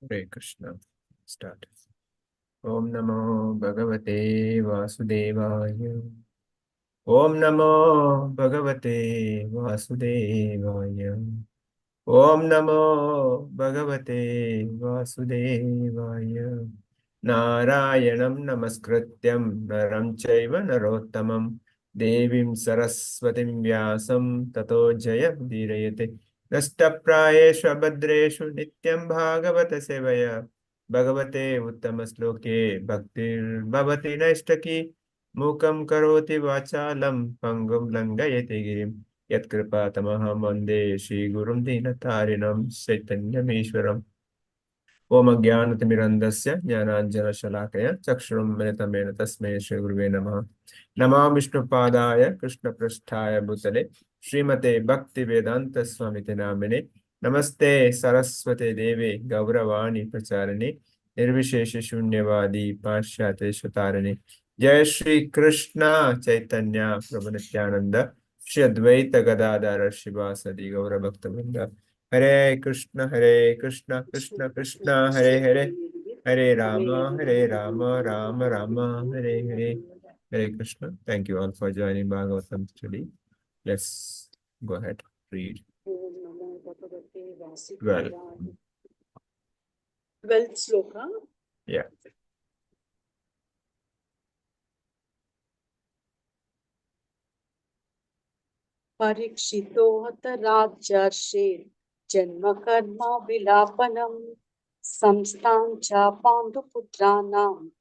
Hare Krishna. Start. Om Namo Bhagavate Vasudevaya. Om Namo Bhagavate Vasudevaya. Om Namo Bhagavate Vasudevaya. Narayanam Namaskrityam Naram Chaiva Narottamam Devim Saraswatim Vyasam Tato Jaya Virayate Nastapráyeshu Abhadreshu Nityam Bhagavata Sevaya Bhagavate Uttama Sloke Bhaktir Bhavati Naistaki Mukam Karoti Vachalam Pangam Langayate Girim Yatkripa Tamaham Vande Shri Gurum Dinatarinam Chaitanyameshwaram Om Ajnanatimirandasya Jnananjana-shalakaya Chakshurum Militamena Tasmai Shri Guruve Namaha Namah Vishnu Padaya Krishna Prasthaya Bhutale Srimate Bhakti Vedanta Swamiti Namine Namaste Saraswate Deve Gauravani Pracharane Nirvishesha Shunyavadi Pashyate Shutarane Jai Shri Krishna Chaitanya Prabhu Nityananda Shri Advaita Gadadhara Shivasadi Gaura Bhakta Hare Krishna, Hare Krishna, Krishna Krishna, Hare Hare, Hare Rama, Rama Rama, Hare Hare, Hare Krishna. Thank you all for joining Bhagavatam today. Let's go ahead, read. 12. 12th sloka. Yeah. Parikshito hata rajyashe janma karma vilapanam samstam cha pandu putranam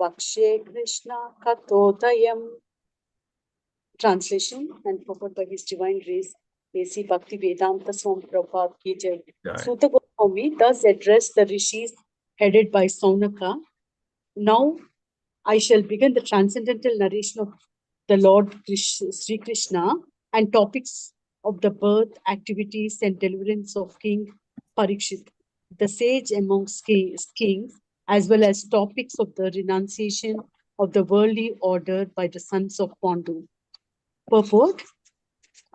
vakshe Krishna katodayam. Translation and purport by His Divine Grace, A.C. Bhakti Vedanta Swami Prabhupada Ki Jai. Suta Goswami thus addressed the rishis headed by Saunaka. Now I shall begin the transcendental narration of the Lord Sri Krishna and topics of the birth, activities, and deliverance of King Parikshit, the sage amongst kings, as well as topics of the renunciation of the worldly order by the sons of Pandu. Purport: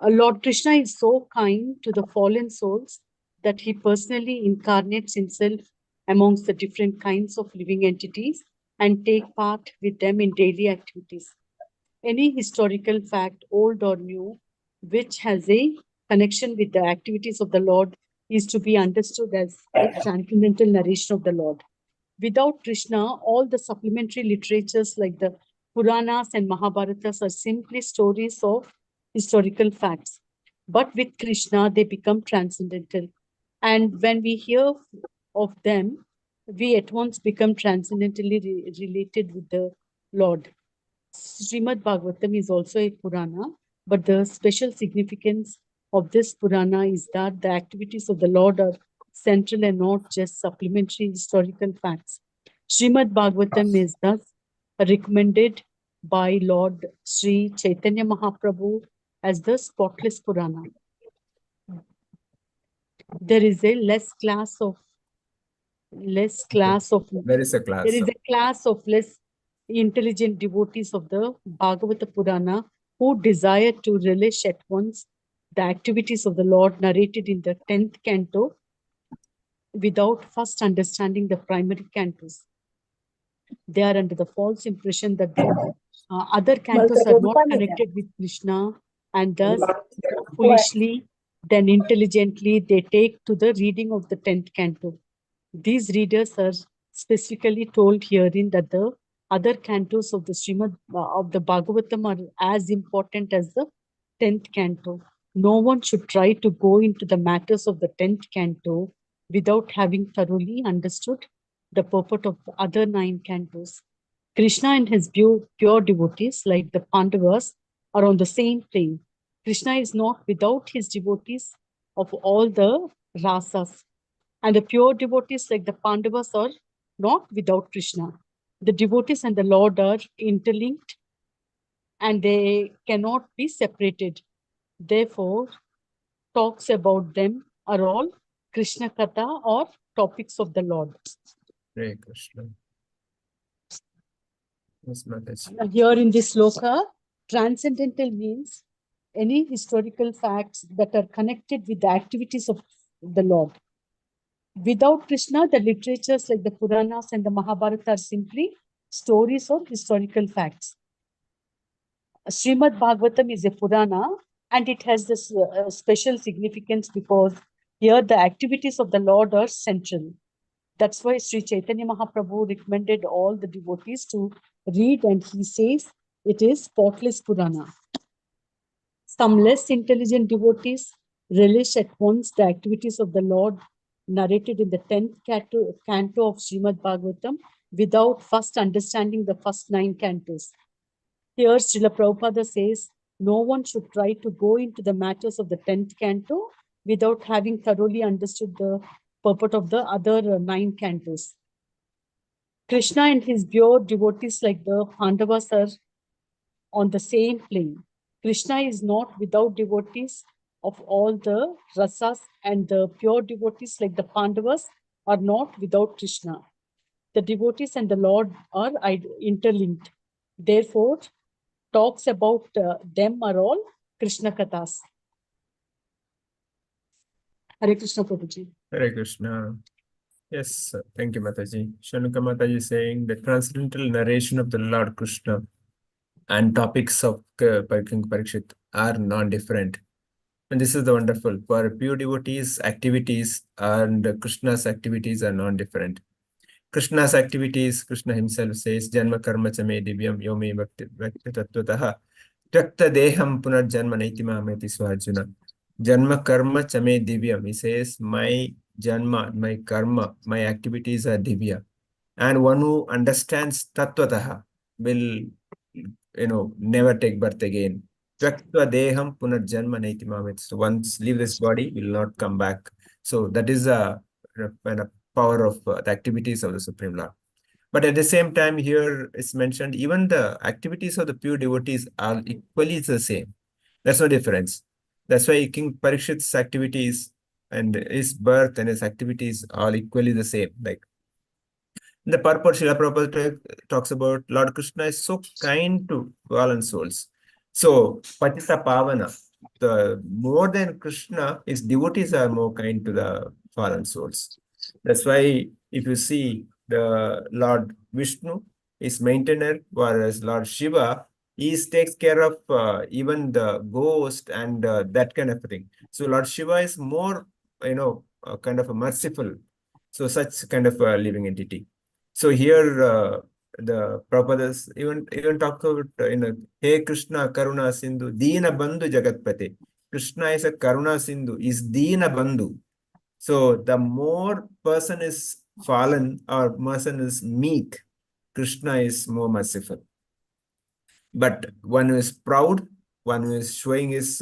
Lord Krishna is so kind to the fallen souls that he personally incarnates himself amongst the different kinds of living entities and take part with them in daily activities. Any historical fact, old or new, which has a connection with the activities of the Lord is to be understood as a transcendental narration of the Lord. Without Krishna, all the supplementary literatures like the Puranas and Mahabharatas are simply stories of historical facts. But with Krishna, they become transcendental. And when we hear of them, we at once become transcendentally related with the Lord. Srimad Bhagavatam is also a Purana, but the special significance of this Purana is that the activities of the Lord are central and not just supplementary historical facts. Srimad Bhagavatam is thus recommended by Lord Sri Chaitanya Mahaprabhu as the spotless Purana. There is a class of less intelligent devotees of the Bhagavata Purana who desire to relish at once the activities of the Lord narrated in the 10th canto without first understanding the primary cantos. They are under the false impression that the other cantos are not connected with Krishna, and thus foolishly, then intelligently, they take to the reading of the 10th canto. These readers are specifically told herein that the other cantos of the Srimad of the Bhagavatam are as important as the 10th canto. No one should try to go into the matters of the 10th canto without having thoroughly understood the purport of the other 9 cantos. Krishna and his pure devotees, like the Pandavas, are on the same plane. Krishna is not without his devotees of all the rasas. And the pure devotees, like the Pandavas, are not without Krishna. The devotees and the Lord are interlinked and they cannot be separated. Therefore, talks about them are all Krishna Katha or topics of the Lord. Hare Krishna. Here in this sloka, transcendental means any historical facts that are connected with the activities of the Lord. Without Krishna, the literatures like the Puranas and the Mahabharata are simply stories or historical facts. Srimad Bhagavatam is a Purana, and it has this special significance because here the activities of the Lord are central. That's why Sri Chaitanya Mahaprabhu recommended all the devotees to read, and he says it is spotless Purana. Some less intelligent devotees relish at once the activities of the Lord narrated in the 10th canto of Srimad Bhagavatam without first understanding the first 9 cantos. Here, Srila Prabhupada says, no one should try to go into the matters of the 10th canto without having thoroughly understood the purport of the other 9 cantos. Krishna and his pure devotees like the Pandavas are on the same plane. Krishna is not without devotees of all the rasas, and the pure devotees like the Pandavas are not without Krishna. The devotees and the Lord are interlinked. Therefore, talks about them are all Krishna Kathas. Hare Krishna Prabhuji. Hare Krishna. Yes, thank you, Mataji. Shanuka Mataji is saying the transcendental narration of the Lord Krishna and topics of Parikshit are non-different. And this is the wonderful. For pure devotees, activities and Krishna's activities are non-different. Krishna's activities, Krishna himself says, Janma karma chame divyam yomi bhakti tattvataha Takta deham punarjanma naitimameti swajuna. Janma karma chame divyam. He says, my janma, my karma, my activities are divya. And one who understands tattvataha will, never take birth again. Tyaktva deham punarjanma naitimameti. So once leave this body, will not come back. So that is a power of the activities of the Supreme Lord. But at the same time, here it's mentioned, even the activities of the pure devotees are equally the same. There's no difference. That's why King Parikshit's activities and his birth and his activities are equally the same. Like the purport Srila Prabhupada talks about, Lord Krishna is so kind to fallen souls. So, Patita Pavana, the more than Krishna, his devotees are more kind to the fallen souls. That's why if you see the Lord Vishnu is maintainer, whereas Lord Shiva takes care of even the ghost and that kind of thing. So Lord Shiva is more, kind of a merciful. So such kind of a living entity. So here the Prabhupadas even talk about Hey Krishna Karuna Sindhu Dina Bandhu Jagatpate. Krishna is a Karuna Sindhu, is Dina Bandhu. So the more person is fallen or person is meek, Krishna is more merciful. But one who is proud, one who is showing his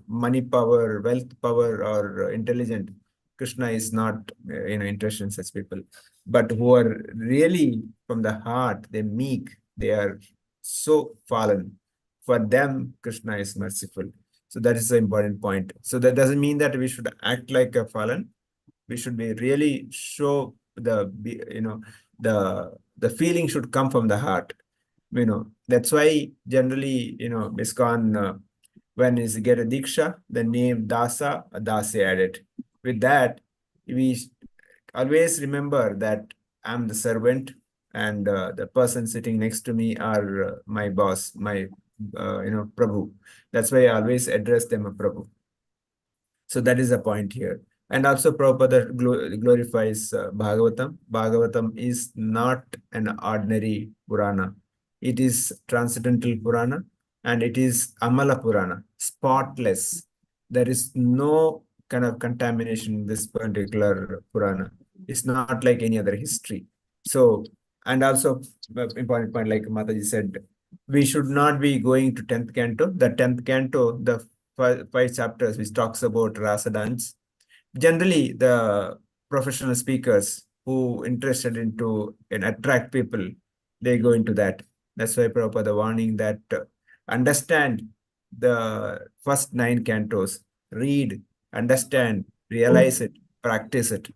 money power, wealth power, or intelligent, Krishna is not interested in such people. But who are really from the heart, they're meek, they are so fallen. For them, Krishna is merciful. So that is the important point. So that doesn't mean that we should act like a fallen. We should be really show the feeling should come from the heart. That's why generally, ISKCON, when is get a diksha, the name Dasa, a Dasi added. With that, we always remember that I'm the servant and the person sitting next to me are my boss, my, Prabhu. That's why I always address them a Prabhu. So that is the point here. And also Prabhupada glorifies Bhagavatam. Bhagavatam is not an ordinary Purana. It is transcendental Purana and it is Amala Purana, spotless. There is no kind of contamination in this particular Purana. It's not like any other history. So, and also important point, like Mataji said, we should not be going to 10th canto. The 10th canto, the five chapters which talks about rasa dance. Generally, the professional speakers who interested into and attract people, they go into that. That's why Prabhupada warning that understand the first 9 cantos, read, understand, realize it, practice it.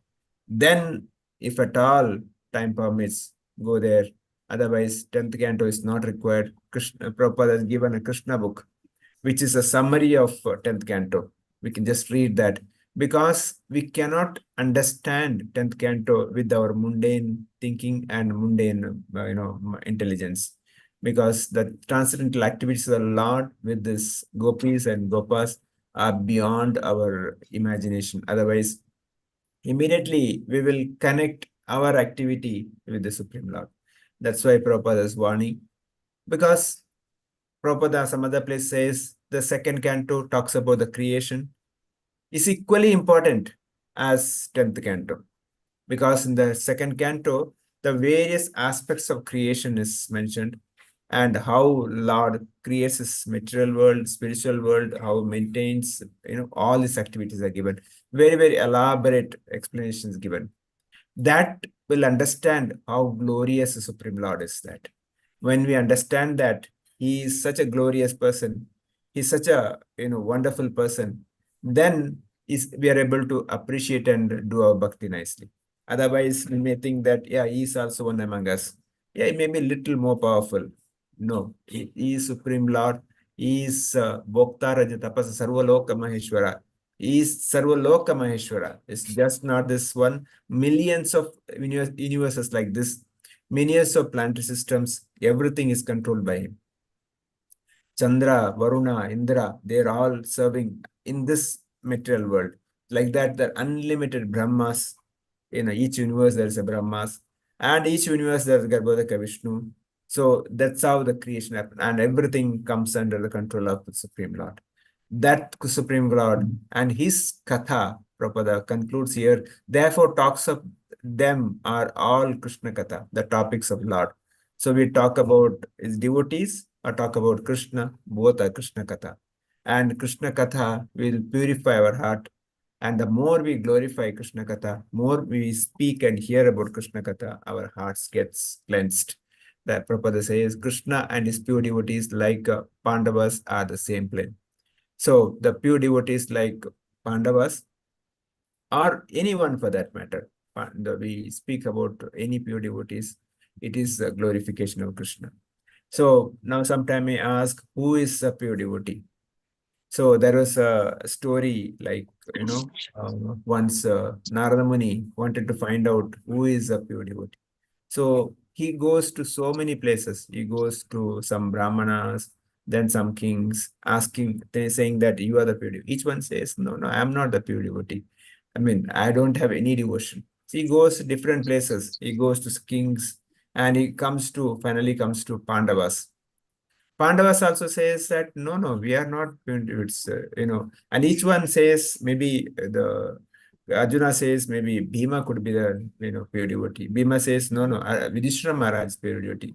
Then, if at all time permits, go there. Otherwise, 10th canto is not required. Prabhupada has given a Krishna book, which is a summary of 10th canto. We can just read that. because we cannot understand 10th canto with our mundane thinking and mundane, intelligence. Because the transcendental activities of the Lord with this gopis and gopas are beyond our imagination. Otherwise, immediately we will connect our activity with the Supreme Lord. That's why Prabhupada is warning. Because Prabhupada, some other place says the second canto talks about the creation is equally important as 10th canto. Because in the second canto, the various aspects of creation is mentioned and how Lord creates his material world, spiritual world, how maintains, all these activities are given. Very, very elaborate explanations given. That will understand how glorious the Supreme Lord is that. When we understand that he is such a glorious person, he's such a wonderful person, then we are able to appreciate and do our bhakti nicely. Otherwise, we may think that, yeah, he is also one among us. Yeah, he may be a little more powerful. No, he is Supreme Lord. He is Bhokta Rajatapasa Sarvaloka Maheshwara. He is Sarvaloka Maheshwara. It's just not this one. Millions of universes like this, millions of planetary systems, everything is controlled by him. Chandra, Varuna, Indra, they're all serving in this material world. Like that, the unlimited Brahmas, each universe there's a Brahmas, and each universe there's Garbhodaka Vishnu. So that's how the creation happened, and everything comes under the control of the Supreme Lord. That Supreme Lord and his Katha, Prabhupada concludes here, therefore talks of them are all Krishna Katha, the topics of Lord. So we talk about his devotees or talk about Krishna, both are Krishna Katha. And Krishna Katha will purify our heart. And the more we glorify Krishna Katha, more we speak and hear about Krishna Katha, our hearts gets cleansed. That Prabhupada says Krishna and his pure devotees like Pandavas are the same plane. So the pure devotees like Pandavas or anyone for that matter, we speak about any pure devotees, it is a glorification of Krishna. So now sometime may ask, who is a pure devotee? So there was a story like, once Narada Muni wanted to find out who is a pure devotee. So he goes to so many places. He goes to some Brahmanas, then some kings, asking, they saying that you are the pure devotee. Each one says, no, no, I'm not the pure devotee. I mean, I don't have any devotion. So he goes to different places. He goes to kings and he finally comes to Pandavas. Pandavas also says that no, we are not going to, and each one says maybe the Arjuna says maybe Bhima could be the pure devotee. Bhima says no, Yudhishthira Maharaj is pure devotee.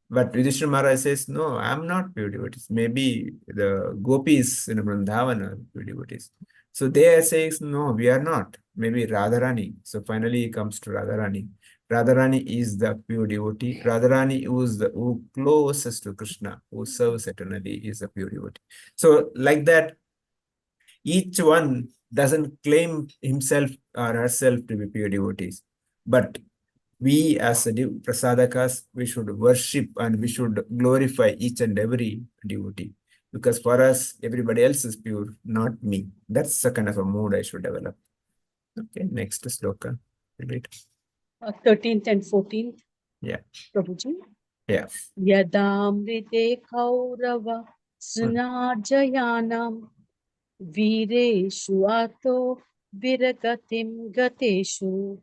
But Yudhishthira Maharaj says no, I'm not pure devotees. Maybe the gopis in Vrindavan are pure devotees. So they are saying no, we are not. Maybe Radharani. So finally he comes to Radharani. Radharani is the pure devotee. Radharani who closest to Krishna, who serves eternally, is a pure devotee. So like that, each one doesn't claim himself or herself to be pure devotees. But we as prasadakas, we should worship and we should glorify each and every devotee. Because for us, everybody else is pure, not me. That's the kind of a mood I should develop. Okay, next sloka. Read. 13th and 14th. Yeah. Prabhuji. Yeah. Yadamrite Kaurava Snarjayanam Vireshu Ato Viragatim Gateshu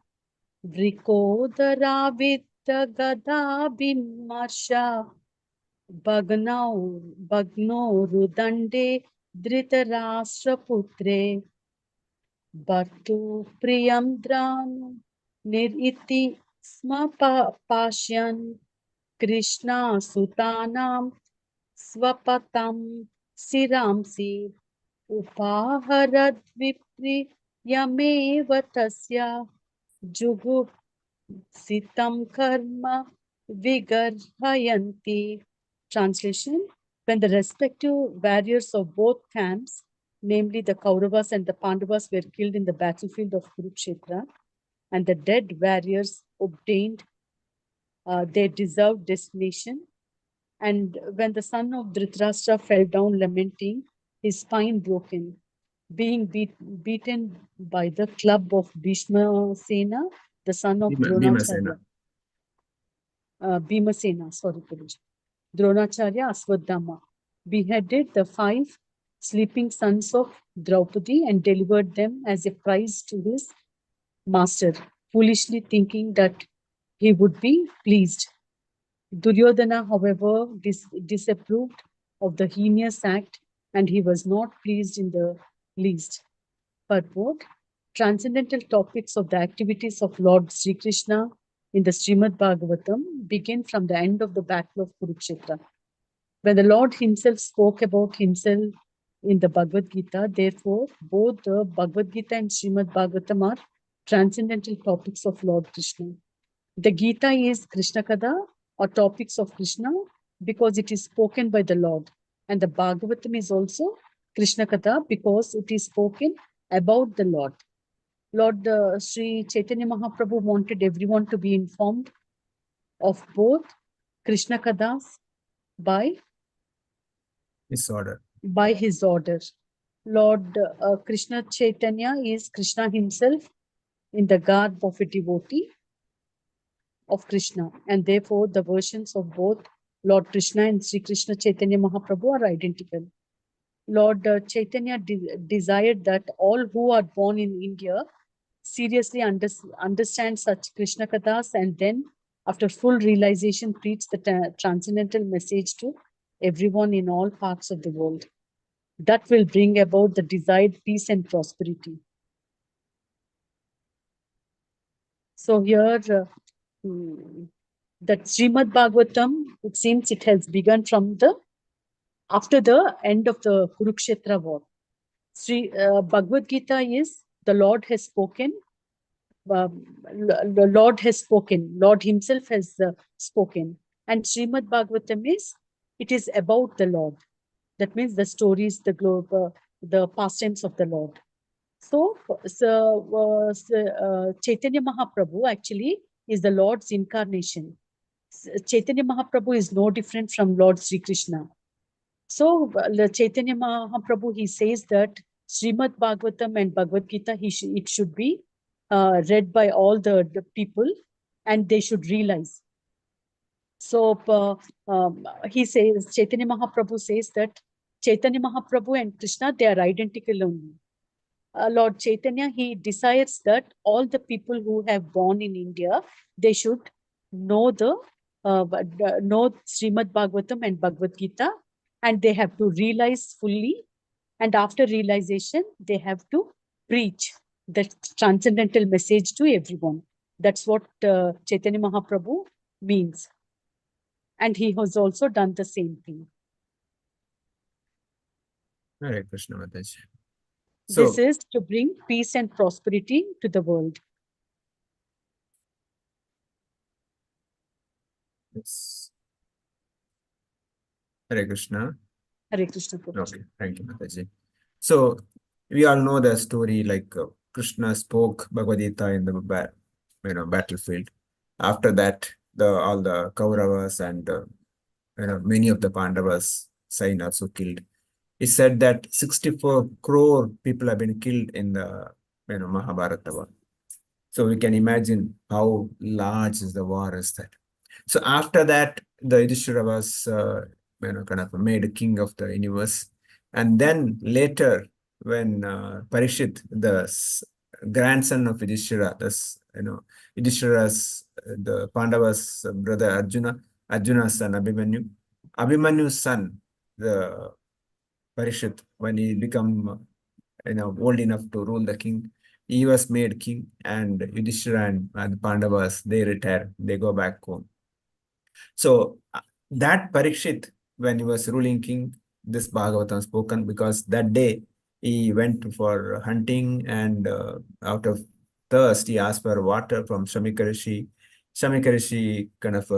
Vrikodara Vitta Gada Bimarsha Bagno Rudande Dhritarashtraputre Bhattu Priyamdranu Niriti Sma Pashyan Krishna Sutanam Swapatam Siramsi Upaharad Vipri Yameva Tasya Jugu Sitam Karma Vigarhayanti. Translation: when the respective warriors of both camps, namely the Kauravas and the Pandavas, were killed in the battlefield of Kurukshetra, and the dead warriors obtained their deserved destination, and when the son of Dhritarashtra fell down lamenting, his spine broken, being beaten by the club of Bhishma Sena, the son of Dronacharya. Bhimasena, sorry, Guruji. Dronacharya Aswadhama beheaded the 5 sleeping sons of Draupadi and delivered them as a prize to his master, foolishly thinking that he would be pleased. Duryodhana, however, disapproved of the heinous act, and he was not pleased in the least. Purport: transcendental topics of the activities of Lord Sri Krishna in the Srimad Bhagavatam begin from the end of the Battle of Kurukshetra. When the Lord himself spoke about himself in the Bhagavad Gita, therefore, both the Bhagavad Gita and Srimad Bhagavatam are transcendental topics of Lord Krishna. The Gita is Krishna Kada, or topics of Krishna, because it is spoken by the Lord. And the Bhagavatam is also Krishna Kada because it is spoken about the Lord. Lord Sri Chaitanya Mahaprabhu wanted everyone to be informed of both Krishna Kadas by his order. By his order. Lord Krishna Chaitanya is Krishna himself in the garb of a devotee of Krishna, and therefore the versions of both Lord Krishna and Sri Krishna Chaitanya Mahaprabhu are identical. Lord Chaitanya desired that all who are born in India seriously understand such Krishna Kathas, and then, after full realization, preach the transcendental message to everyone in all parts of the world. That will bring about the desired peace and prosperity. So here, that Srimad Bhagavatam, it seems it has begun from after the end of the Kurukshetra war. Bhagavad Gita is the Lord has spoken. The Lord has spoken. Lord himself has spoken. And Srimad Bhagavatam it is about the Lord. That means the stories, the pastimes of the Lord. So Chaitanya Mahaprabhu actually is the Lord's incarnation. Chaitanya Mahaprabhu is no different from Lord Sri Krishna. So Chaitanya Mahaprabhu, he says that Srimad Bhagavatam and Bhagavad Gita, it should be read by all the people, and they should realize. So he says, Chaitanya Mahaprabhu says that Chaitanya Mahaprabhu and Krishna, they are identical only. Lord Chaitanya, he desires that all the people who have born in India, they should know know Srimad Bhagavatam and Bhagavad Gita, and they have to realize fully. And after realization, they have to preach the transcendental message to everyone. That's what Chaitanya Mahaprabhu means. And he has also done the same thing. Hare Krishna Mataji. This is to bring peace and prosperity to the world. Yes. Hare Krishna. Hare Krishna. Okay, thank you, Mataji. So we all know the story, like Krishna spoke Bhagavad Gita in the battlefield. After that, all the Kauravas and many of the Pandavas, Sain also killed. It said that 64 crore people have been killed in the Mahabharata war. So we can imagine how large is the war is that. So after that, the Yudhishthira was kind of made king of the universe. And then later, when Parishit, the grandson of Yudhishthira, Yudhishthira's, the Pandava's brother Arjuna's son Abhimanyu, Abhimanyu's son, the Parishit, when he become old enough to rule the king, he was made king, and Yudhishthira and the Pandavas, they retire, they go back home. So that Parikshit, when he was ruling king, this Bhagavatam spoken, because that day he went for hunting, and out of thirst he asked for water from Shamika Rishi. Shamika Rishi kind of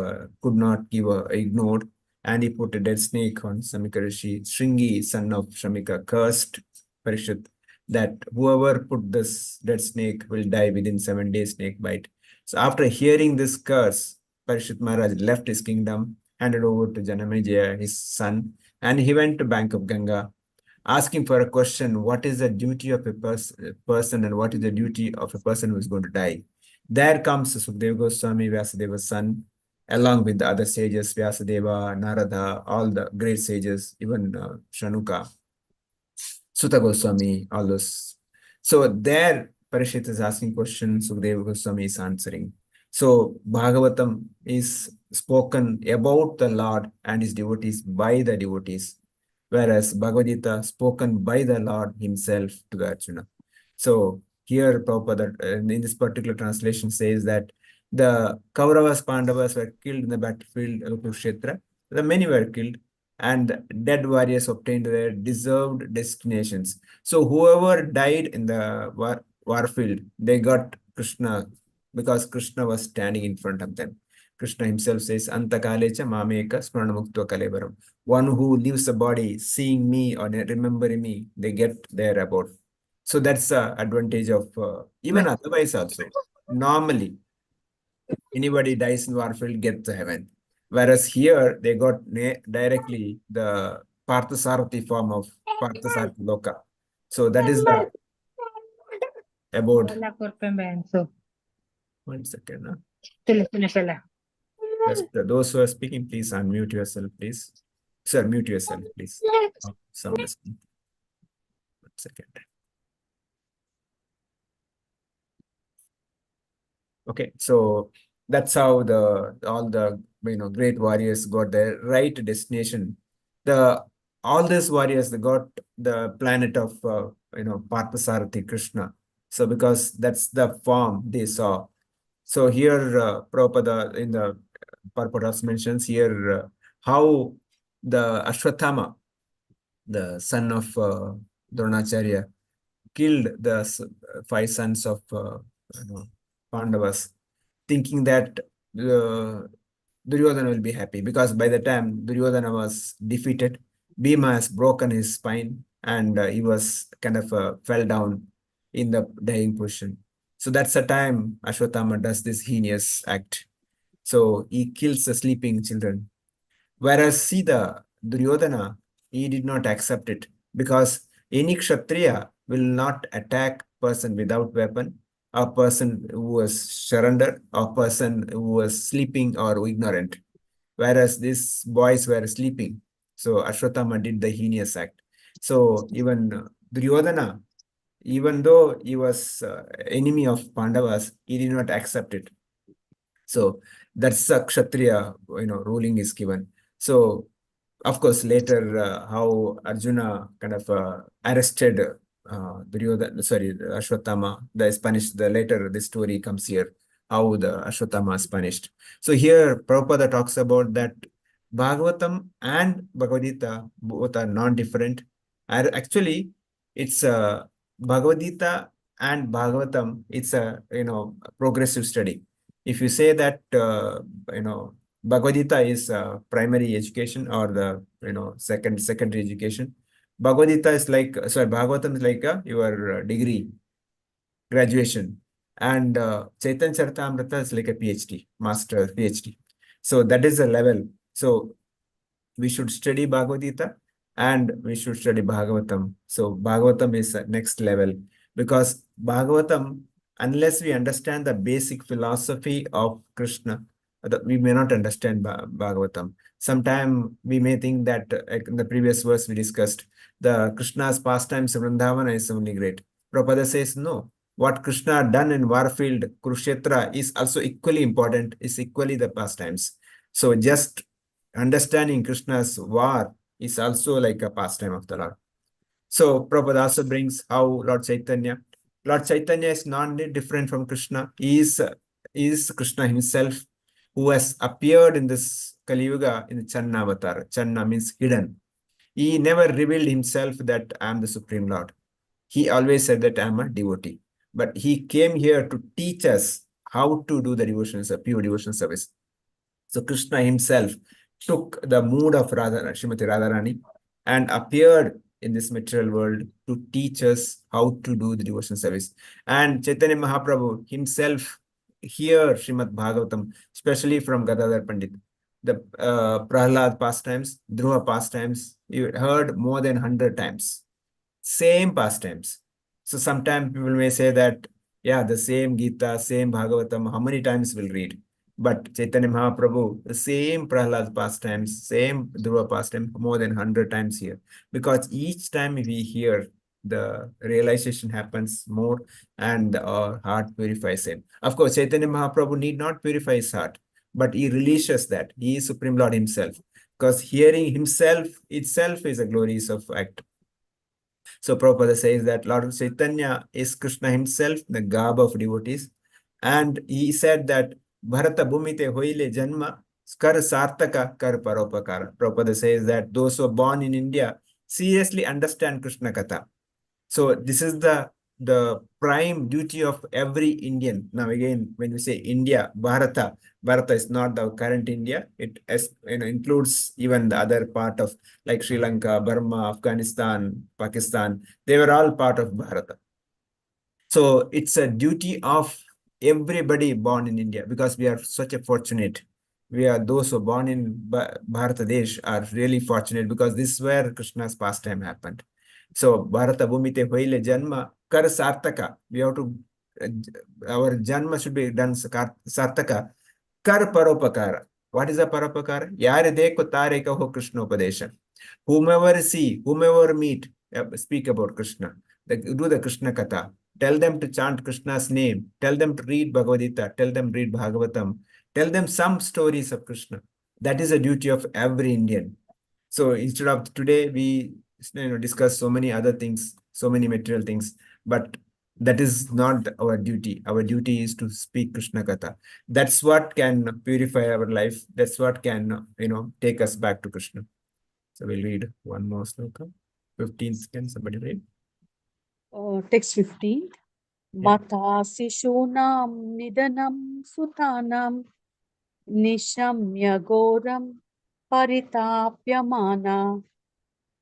could not give ignored, and he put a dead snake on Shamika Rishi. Shringi, son of Shamika, cursed Parikshit that whoever put this dead snake will die within 7 days snake bite. So after hearing this curse, Parishit Maharaj left his kingdom, handed over to Janamejaya, his son, and he went to bank of Ganga. asking for a question, what is the duty of a person and what is the duty of a person who is going to die? There comes Sukadeva Goswami, Vyasadeva's son, along with the other sages, Vyasadeva, Narada, all the great sages, even Shanuka, Sutta Goswami, all those. So there, Parishit is asking questions, Sukadeva Goswami is answering. So Bhagavatam is spoken about the Lord and his devotees by the devotees, whereas Bhagavad Gita spoken by the Lord himself to the Arjuna. So here Prabhupada in this particular translation says that the Kauravas, Pandavas were killed in the battlefield of Kurukshetra. The many were killed and dead warriors obtained their deserved destinations. So whoever died in the warfield, they got Krishna because Krishna was standing in front of them. Krishna himself says, Antakalecha mameka smaranamukta kalevaram. One who leaves the body, seeing me or remembering me, they get their abode. So that's the advantage of even otherwise also. Normally, anybody dies in warfield gets to heaven. Whereas here they got directly the Parthasarathi form of Parthasarathi Loka. So that is the abode. One second. Yes, those who are speaking, please unmute yourself, please. Sir, mute yourself, please. Sound is. 1 second. Okay, so that's how all the great warriors got their right destination. All these warriors, they got the planet of Parthasarathi Krishna. So because that's the form they saw. So here Prabhupada in the purport mentions here how the Ashwatthama, the son of Dronacharya, killed the 5 sons of Pandavas, thinking that Duryodhana will be happy because by the time Duryodhana was defeated, Bhima has broken his spine and he was kind of fell down in the dying position. So that's the time Ashwatthama does this heinous act. So he kills the sleeping children. Whereas see the Duryodhana, he did not accept it because any Kshatriya will not attack person without weapon, a person who was surrendered, a person who was sleeping or ignorant. Whereas these boys were sleeping. So Ashwatthama did the heinous act. So even Duryodhana, even though he was enemy of Pandavas, he did not accept it. So that's a Kshatriya, ruling is given. So of course, later how Arjuna kind of arrested Ashwatthama, is punished. Later this story comes here, how the Ashwatthama is punished. So here Prabhupada talks about that Bhagavatam and Bhagavad Gita both are non-different. Actually, it's Bhagavad Gita and Bhagavatam, it's a progressive study. If you say that Bhagavad Gita is primary education or the secondary education, Bhagavad Gita is like Bhagavatam is like your degree, graduation, and Chaitanya Charitamrita is like a PhD, master PhD. So that is the level. So we should study Bhagavad Gita and we should study Bhagavatam. So Bhagavatam is next level because Bhagavatam, unless we understand the basic philosophy of Krishna, we may not understand Bhagavatam. Sometime we may think that in the previous verse we discussed, the Krishna's pastimes in Vrindavana is only great. Prabhupada says no. What Krishna had done in Warfield, Kurukshetra is also equally important, is equally the pastimes. So just understanding Krishna's war is also like a pastime of the Lord. So Prabhupada also brings how Lord Chaitanya is not different from Krishna. He is Krishna himself who has appeared in this Kali Yuga in the Channa avatar. Channa means hidden. He never revealed himself that I am the Supreme Lord. He always said that I am a devotee. But he came here to teach us how to do the devotions, a pure devotion service. So Krishna himself took the mood of Srimati Radharani and appeared in this material world to teach us how to do the devotion service. And Chaitanya Mahaprabhu himself here, Srimad Bhagavatam, especially from Gadadhar Pandit, the Prahlad pastimes, Dhruva pastimes, you heard more than 100 times. Same pastimes. So sometimes people may say that, yeah, the same Gita, same Bhagavatam, how many times we'll read? But Chaitanya Mahaprabhu, the same Prahlad pastimes, same Dhruva pastime, more than 100 times here. Because each time we hear, the realization happens more and our heart purifies him. Of course, Chaitanya Mahaprabhu need not purify his heart, but he releases that. He is Supreme Lord himself. Because hearing himself itself is a glorious of act. So Prabhupada says that Lord Chaitanya is Krishna himself, the garb of devotees. And he said that Bharata Bhumite Hoile Janma Kar Sartaka Kar Paropakara. Prabhupada says that those who are born in India seriously understand Krishna Katha. So this is the prime duty of every Indian. Now again, when we say India, Bharata is not the current India. It includes even the other part of like Sri Lanka, Burma, Afghanistan, Pakistan. They were all part of Bharata. So it's a duty of everybody born in India because we are such a fortunate. We are those who are born in Bharatadesh are really fortunate because this is where Krishna's pastime happened. So Bharata Bhumite Hoile Janma Kar Sartaka. We have to our Janma should be done Sartaka. Kar Paropakara. What is a Paropakara? Yare deko tare kaho Krishna Upadesha. Whomever see, whomever meet, speak about Krishna. Do the Krishna Katha. Tell them to chant Krishna's name. Tell them to read Bhagavad Gita. Tell them to read Bhagavatam. Tell them some stories of Krishna. That is a duty of every Indian. So instead of today, we discuss so many other things, so many material things, but that is not our duty. Our duty is to speak Krishna Katha. That's what can purify our life. That's what can, take us back to Krishna. So we'll read one more sloka. 15th, can somebody read? Text 15. Mata Sishunam Nidanam Sutanam Nishamya Goram Paritapyamana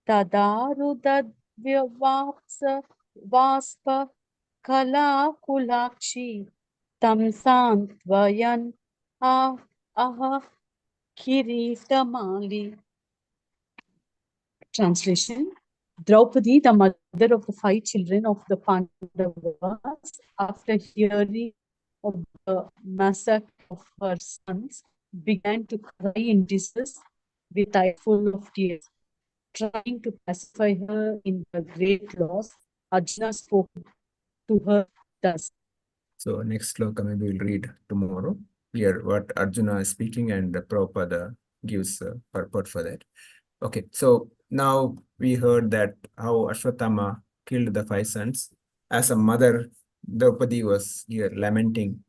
Tadarudadvyavapsa Vaspa Kala Kulakshi Tam Santvayan Aha Kiritamali. Translation. Draupadi, the mother of the 5 children of the Pandavas, after hearing of the massacre of her sons, began to cry in distress with eyes full of tears. Trying to pacify her in the great loss, Arjuna spoke to her thus. So next sloka maybe we'll read tomorrow. Here what Arjuna is speaking and Prabhupada gives purport for that. Okay, so now we heard that how Ashwatthama killed the 5 sons. As a mother, Draupadi was here lamenting.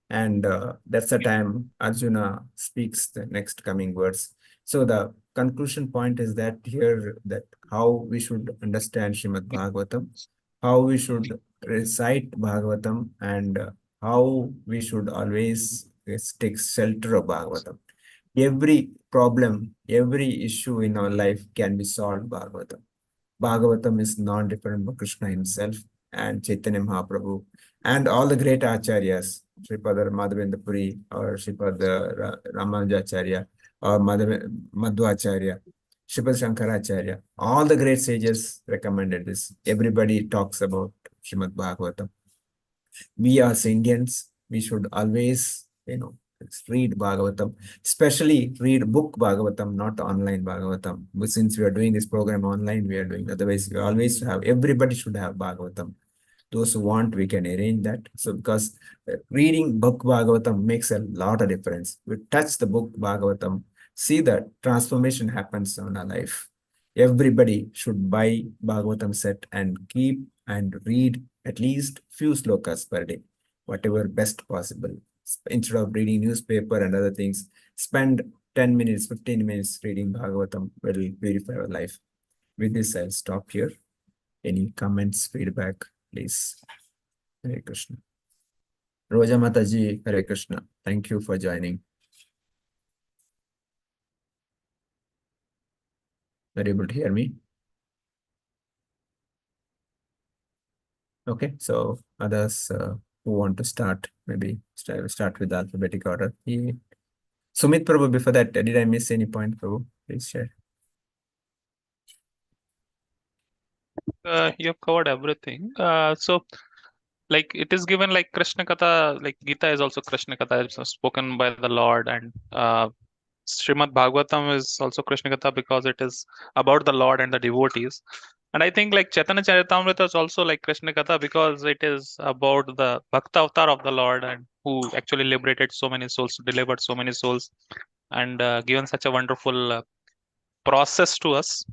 And that's the time Arjuna speaks the next coming words. So the conclusion point is that here that how we should understand Srimad Bhagavatam, how we should recite Bhagavatam, and how we should always take shelter of Bhagavatam. Every problem, every issue in our life can be solved Bhagavatam. Bhagavatam is non-different from Krishna himself and Chaitanya Mahaprabhu and all the great acharyas, Sripada Madhavendra Puri or Sripada Ramanujacharya or Madhvacharya, Sripad Shankaracharya. All the great sages recommended this. Everybody talks about Srimad Bhagavatam. We as Indians, we should always, read Bhagavatam, especially read book Bhagavatam, not online Bhagavatam. But since we are doing this program online, we are doing, otherwise we always have, everybody should have Bhagavatam. Those who want, we can arrange that. So because reading book Bhagavatam makes a lot of difference. We touch the book Bhagavatam, see that transformation happens in our life. Everybody should buy Bhagavatam set and keep and read at least few slokas per day, whatever best possible. Instead of reading newspaper and other things, spend 10 minutes, 15 minutes reading Bhagavatam will purify our life. With this, I'll stop here. Any comments, feedback, please. Hare Krishna. Roja Mataji, Hare Krishna. Thank you for joining. Are you able to hear me? Okay, so others who want to start, maybe start with the alphabetic order. Sumit Prabhu, before that, did I miss any point, Prabhu? Please share. you have covered everything. So like it is given like Krishna Katha, like Gita is also Krishna Katha, it's spoken by the Lord, and Srimad Bhagavatam is also Krishna Katha because it is about the Lord and the devotees. And I think like Chaitanya Charitamrita is also like Krishna Katha because it is about the Bhakta avatar of the Lord and who actually liberated so many souls, delivered so many souls, and given such a wonderful process to us.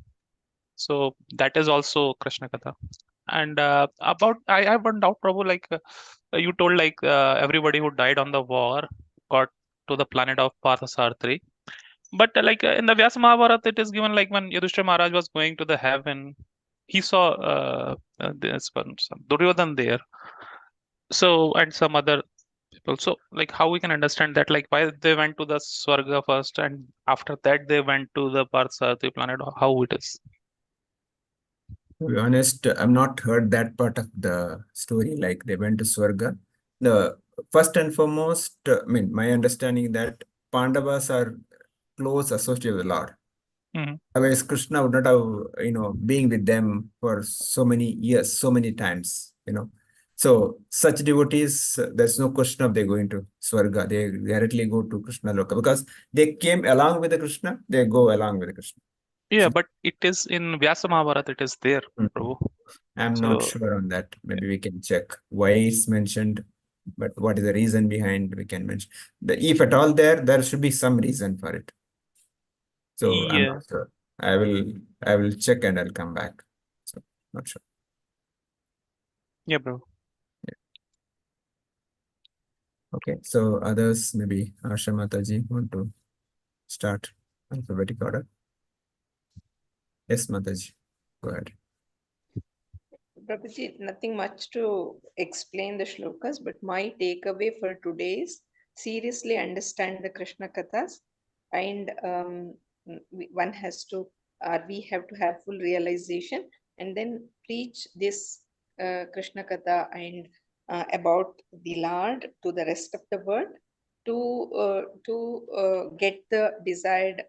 So that is also Krishna Katha. And about I have one doubt, Prabhu. Like you told, like everybody who died on the war got to the planet of Parthasarathi. But like in the Vyasa Mahabharata, it is given like when Yudhishthira Maharaj was going to the heaven, he saw this one, some Duryodhan there. So and some other people. So like how we can understand that? Like why they went to the Swarga first, and after that they went to the Parthasarathi planet? Or how it is? To be honest, I've not heard that part of the story, like they went to Swarga. The first and foremost, my understanding that Pandavas are close associates with the Lord. Hmm. Otherwise, Krishna would not have, being with them for so many years, so many times. So such devotees, there's no question of they going to Swarga. They directly go to Krishna Loka because they came along with the Krishna, they go along with the Krishna. Yeah, but it is in Vyasa Mahabharata, it is there, Prabhu. I'm not So sure on that. Maybe we can check why it's mentioned, but what is the reason behind we can mention. If at all there should be some reason for it. So I'm yeah, not sure. I will check and I'll come back. So not sure. yeah, bro. Okay. So others, maybe Asha Mataji want to start alphabetic order. Yes, Mataji. Go ahead. Prabhuji, nothing much to explain the shlokas, but my takeaway for today is seriously understand the Krishna Kathas, and one has to, we have to have full realization and then preach this Krishna Katha and about the Lord to the rest of the world to get the desired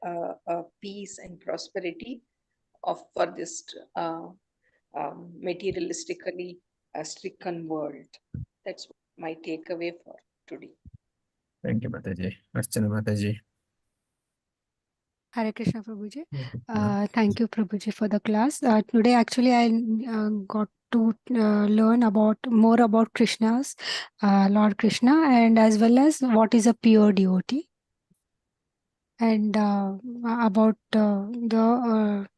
peace and prosperity of for this materialistically stricken world. That's my takeaway for today. Thank you, Mataji. Archana Mataji. Hare Krishna Prabhuji. Yeah. Thank you Prabhuji for the class. Today actually I got to learn more about Krishna's, Lord Krishna, and as well as what is a pure devotee, and about the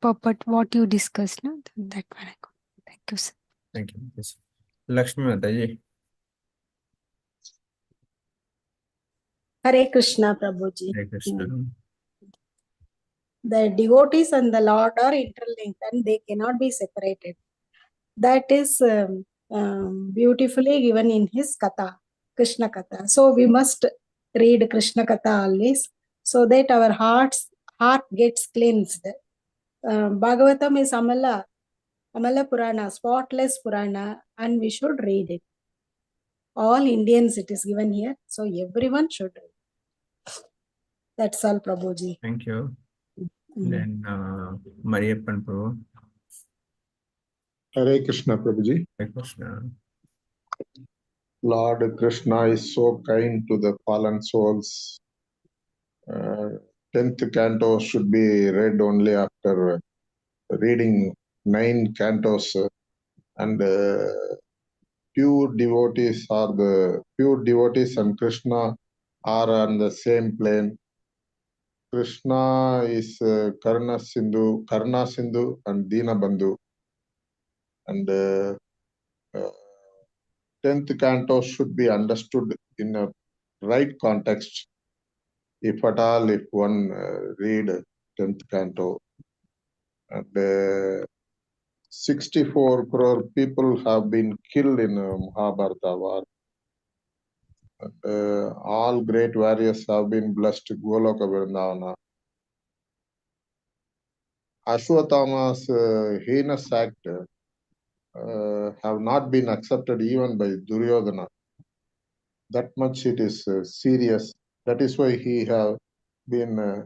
but what you discussed, no? That one I got. Thank you, sir. Thank you, Mataji. Lakshmi Mataji. Hare Krishna Prabhuji. Hare Krishna. The devotees and the Lord are interlinked and they cannot be separated. That is beautifully given in his Katha, Krishna Katha. So we must read Krishna Katha always so that our heart gets cleansed. Bhagavatam is Amala Purana, spotless Purana, and we should read it. All Indians it is given here, so everyone should read. That's all, Prabhuji. Thank you. Then Mariyappan Prabhu. Hare Krishna Prabhuji. Hare Krishna. Lord Krishna is so kind to the fallen souls. 10th canto should be read only after reading 9 cantos, and pure devotees and Krishna are on the same plane. Krishna is Karna Sindhu and Dina Bandhu, and 10th canto should be understood in a right context. If at all, if one read 10th canto, and 64 crore people have been killed in Mahabharata war. And, all great warriors have been blessed Goloka Vrindavana. Ashwatthama's heinous act have not been accepted even by Duryodhana. That much it is serious. That is why he have been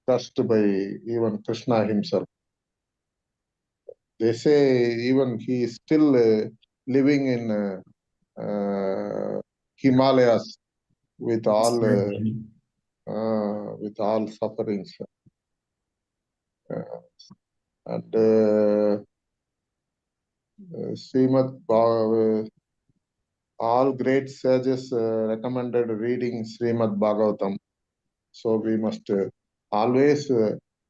crushed by even Krishna himself. They say even he is still living in Himalayas with all sufferings. And all great sages recommended reading Srimad Bhagavatam. So we must always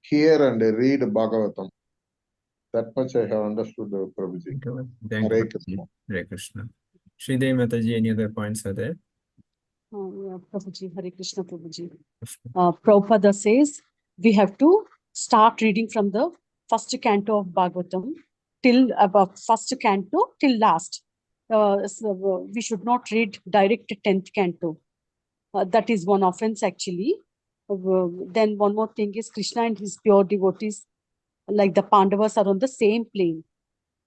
hear and read Bhagavatam. That much I have understood, Prabhuji. Thank Hare you, Krishna. Hare Krishna. Sridevi Mataji, any other points are there? Yeah, Prabhuji, Hare Krishna, Prabhuji. Prabhupada says we have to start reading from the first canto of Bhagavatam till about first canto till last. So, we should not read direct 10th canto. That is one offense actually. Then one more thing is Krishna and his pure devotees, like the Pandavas, are on the same plane.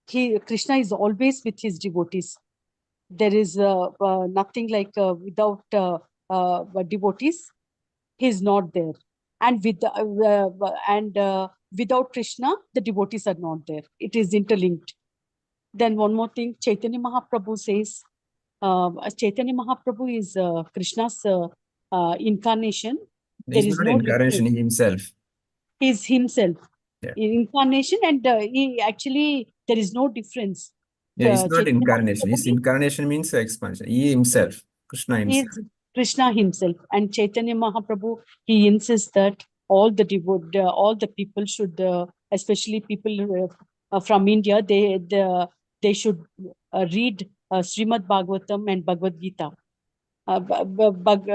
Krishna is always with his devotees. There is nothing like without devotees, he is not there. And without Krishna, the devotees are not there. It is interlinked. Then one more thing, Chaitanya Mahaprabhu says, Chaitanya Mahaprabhu is Krishna's incarnation. There He's is not no incarnation difference. himself. He is himself. Yeah. Incarnation, and he actually, there is no difference. Yeah, he's not Chaitanya incarnation. His Mahaprabhu incarnation means expansion. He himself, Krishna himself. is Krishna himself, and Chaitanya Mahaprabhu, he insists that all the people should, especially people from India, they should read Srimad Bhagavatam and Bhagavad Gita. Bhagavad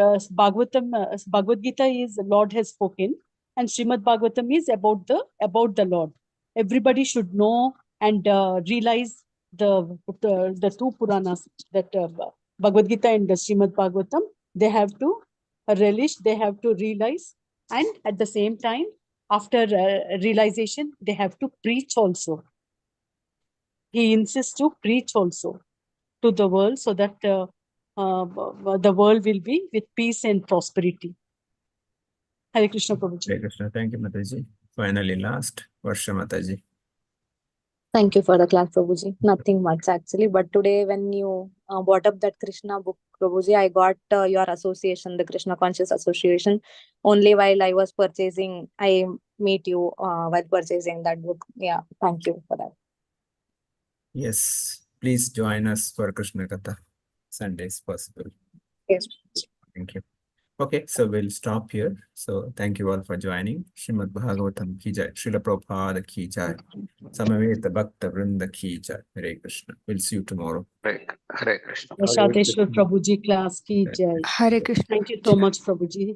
Gita is Lord has spoken, and Srimad Bhagavatam is about the Lord. Everybody should know and realize the two Puranas, that Bhagavad Gita and the Srimad Bhagavatam. They have to relish, they have to realize, and at the same time, after realization, they have to preach also. He insists to preach also to the world, so that the world will be with peace and prosperity. Hare Krishna, Prabhuji. Hare Krishna. Thank you, Mataji. Finally, last, Varsha Mataji. Thank you for the class, Prabhuji. Nothing much actually, but today when you brought up that Krishna book, Prabhuji, I got your association, the Krishna Conscious Association. Only while I was purchasing, I meet you while purchasing that book. Yeah, thank you for that. Yes, please join us for Krishna Katha. Sundays possible. Yes. Thank you. Okay, so we'll stop here. So thank you all for joining. Srimad Bhagavatam ki jai. Srila Prabhupada ki jai. Samaveta Bhakta Vrinda ki jai. Hare Krishna. We'll see you tomorrow. Hare Krishna. Shadeshwar Prabhuji class ki jai. Hare Krishna. Thank you so much, Prabhuji.